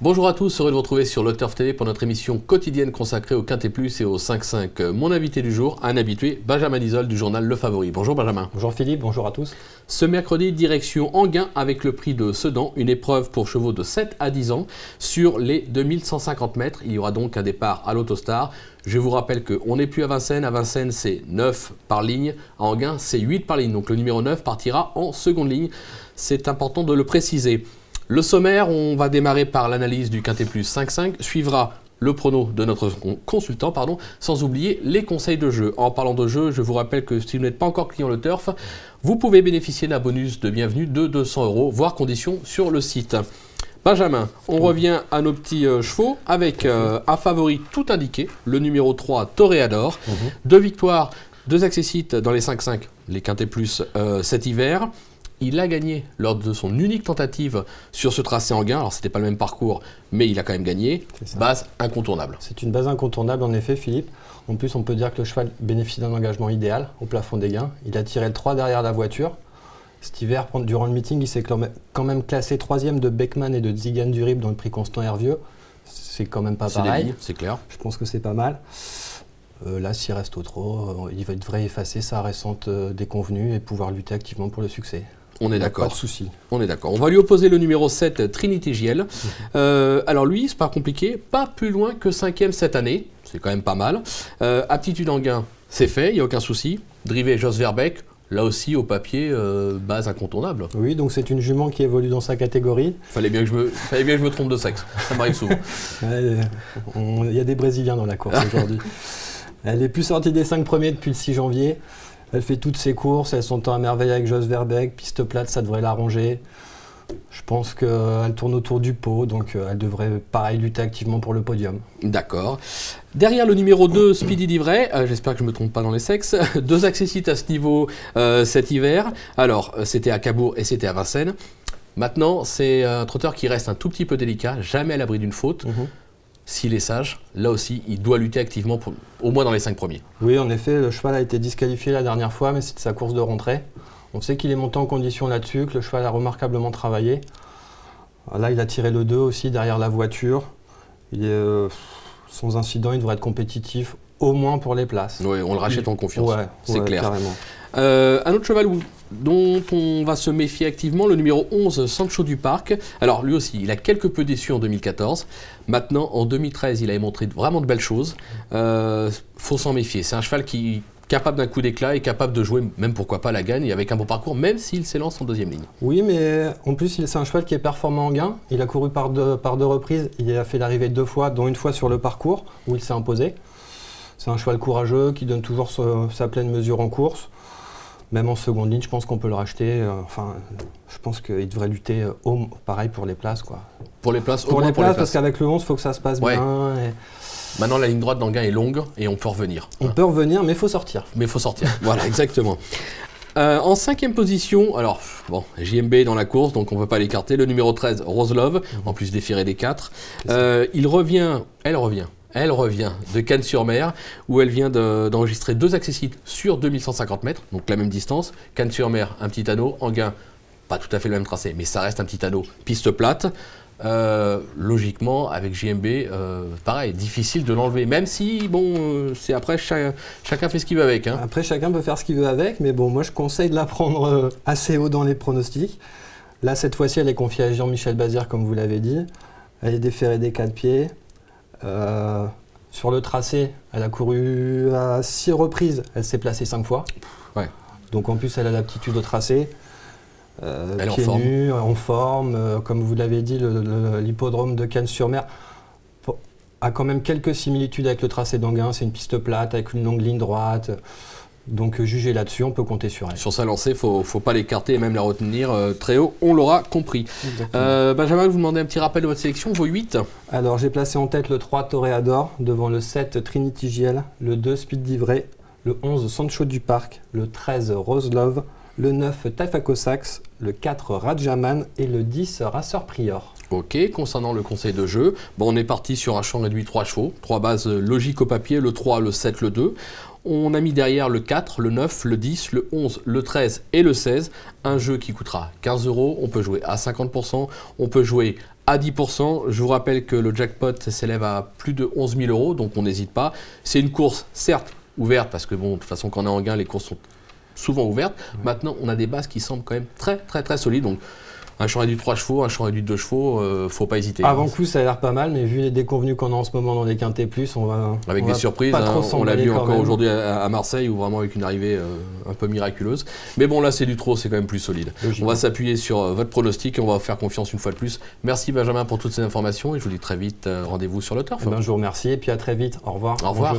Bonjour à tous, heureux de vous retrouver sur Le Turf TV pour notre émission quotidienne consacrée au Quintet Plus et au 5-5. Mon invité du jour, un habitué, Benjamin Dizol du journal Le Favori. Bonjour Benjamin. Bonjour Philippe, bonjour à tous. Ce mercredi, direction Enghien avec le prix de Sedan, une épreuve pour chevaux de 7 à 10 ans sur les 2150 mètres. Il y aura donc un départ à l'Autostar. Je vous rappelle qu'on n'est plus à Vincennes c'est 9 par ligne, à Enghien c'est 8 par ligne. Donc le numéro 9 partira en seconde ligne, c'est important de le préciser. Le sommaire, on va démarrer par l'analyse du Quintet Plus 5-5, suivra le prono de notre consultant, sans oublier les conseils de jeu. En parlant de jeu, je vous rappelle que si vous n'êtes pas encore client Le Turf, vous pouvez bénéficier d'un bonus de bienvenue de 200 €, voire conditions sur le site. Benjamin, on revient à nos petits chevaux avec un favori tout indiqué, le numéro 3, Toréador. 2 victoires, 2 accessites dans les 5-5, les Quintet Plus cet hiver. Il a gagné lors de son unique tentative sur ce tracé Enghien. Alors, c'était pas le même parcours, mais il a quand même gagné. Base incontournable. C'est une base incontournable, en effet, Philippe. En plus, on peut dire que le cheval bénéficie d'un engagement idéal au plafond des gains. Il a tiré le 3 derrière la voiture. Cet hiver, durant le meeting, il s'est quand même classé 3e de Beckman et de Zigan Durib dans le prix Constant Hervieux. C'est quand même pas pareil. C'est clair. Je pense que c'est pas mal. Là, s'il reste au trot, il devrait effacer sa récente déconvenue et pouvoir lutter activement pour le succès. On est d'accord. Pas de souci. On est d'accord. On va lui opposer le numéro 7, Trinity JL. Alors lui, c'est pas compliqué, pas plus loin que 5e cette année. C'est quand même pas mal. Aptitude Enghien, c'est fait, il n'y a aucun souci. Drivé Jos Verbeek, là aussi au papier, base incontournable. Oui, donc c'est une jument qui évolue dans sa catégorie. Fallait bien que je me trompe de sexe, ça m'arrive souvent. Il y a des Brésiliens dans la course aujourd'hui. Elle n'est plus sortie des 5 premiers depuis le 6 janvier. Elle fait toutes ses courses, elles sont à merveille avec Jos Verbeek, piste plate, ça devrait l'arranger. Je pense qu'elle tourne autour du pot, donc elle devrait pareil lutter activement pour le podium. D'accord. Derrière le numéro 2, Speedy Divray, j'espère que je ne me trompe pas dans les sexes, 2 accessites à ce niveau cet hiver. Alors, c'était à Cabourg et c'était à Vincennes. Maintenant, c'est un trotteur qui reste un tout petit peu délicat, jamais à l'abri d'une faute. S'il est sage, là aussi, il doit lutter activement, au moins dans les 5 premiers. Oui, en effet, le cheval a été disqualifié la dernière fois, mais c'était sa course de rentrée. On sait qu'il est monté en condition là-dessus, que le cheval a remarquablement travaillé. Là, il a tiré le 2 aussi derrière la voiture. Sans incident, il devrait être compétitif, au moins pour les places. Oui, on le rachète en confiance, c'est clair. Carrément. Un autre cheval dont on va se méfier activement, le numéro 11, Sancho du Parc. Alors lui aussi, il a quelque peu déçu en 2014. Maintenant, en 2013, il a montré vraiment de belles choses. Faut s'en méfier. C'est un cheval qui est capable d'un coup d'éclat et capable de jouer, même pourquoi pas la gagne, avec un bon parcours, même s'il s'élance en 2e ligne. Oui, mais en plus, c'est un cheval qui est performant en gain. Il a couru par deux reprises. Il a fait l'arrivée 2 fois, dont une fois sur le parcours, où il s'est imposé. C'est un cheval courageux qui donne toujours sa pleine mesure en course. Même en seconde ligne, je pense qu'on peut le racheter. Je pense qu'il devrait lutter pareil pour les places, quoi. Pour les places, pour les places, parce qu'avec le 11, il faut que ça se passe bien. Maintenant, la ligne droite d'Enghien est longue et on peut revenir. On peut revenir, mais il faut sortir. Voilà, exactement. En 5e position, alors, bon, JMB dans la course, donc on ne peut pas l'écarter. Le numéro 13, Rose Love, en plus déféré des 4. Elle revient de Cannes-sur-Mer, où elle vient d'enregistrer 2 accessites sur 2150 mètres, donc la même distance. Cannes-sur-Mer, un petit anneau. Enghien, pas tout à fait le même tracé, mais ça reste un petit anneau, piste plate. Logiquement, avec JMB, pareil, difficile de l'enlever. Même si, bon, c'est après, chacun fait ce qu'il veut avec. Hein. Après, chacun peut faire ce qu'il veut avec, mais bon, moi je conseille de la prendre assez haut dans les pronostics. Là, cette fois-ci, elle est confiée à Jean-Michel Bazir, comme vous l'avez dit. Elle est déférée des 4 pieds. Sur le tracé, elle a couru à 6 reprises, elle s'est placée 5 fois. Donc en plus, elle a l'aptitude au tracé. Elle est pieds nus, en forme. Comme vous l'avez dit, l'hippodrome de Cannes-sur-Mer a quand même quelques similitudes avec le tracé d'Enghien. C'est une piste plate avec une longue ligne droite. Donc jugez là-dessus, on peut compter sur elle. Sur sa lancée, il ne faut pas l'écarter et même la retenir très haut, on l'aura compris. Benjamin, je vous demandez un petit rappel de votre sélection, vos 8. Alors j'ai placé en tête le 3 Toréador, devant le 7 Trinity JL, le 2 Speed Divray, le 11 Sancho du Parc, le 13 Rose Love, le 9 Tafaco Sax, le 4 Rajaman et le 10 Racer Prior. Ok, concernant le conseil de jeu, bon, on est parti sur un champ réduit 3 chevaux, 3 bases logiques au papier, le 3, le 7, le 2. On a mis derrière le 4, le 9, le 10, le 11, le 13 et le 16. Un jeu qui coûtera 15 €, on peut jouer à 50%, on peut jouer à 10%. Je vous rappelle que le jackpot s'élève à plus de 11 000 €, donc on n'hésite pas. C'est une course, certes, ouverte, parce que bon, de toute façon, quand on est en gain, les courses sont souvent ouvertes. Ouais. Maintenant, on a des bases qui semblent quand même très solides. Donc, un champ réduit de 3 chevaux, un champ réduit de 2 chevaux, faut pas hésiter. Avant coup, ça a l'air pas mal, mais vu les déconvenus qu'on a en ce moment dans les quintés plus, on va. Avec des surprises, on l'a vu encore aujourd'hui à Marseille, ou vraiment avec une arrivée un peu miraculeuse. Mais bon, là, c'est du trop, c'est quand même plus solide. On va s'appuyer sur votre pronostic et on va vous faire confiance une fois de plus. Merci Benjamin pour toutes ces informations et je vous dis très vite, rendez-vous sur le turf. Je vous remercie et puis à très vite. Au revoir. Au revoir.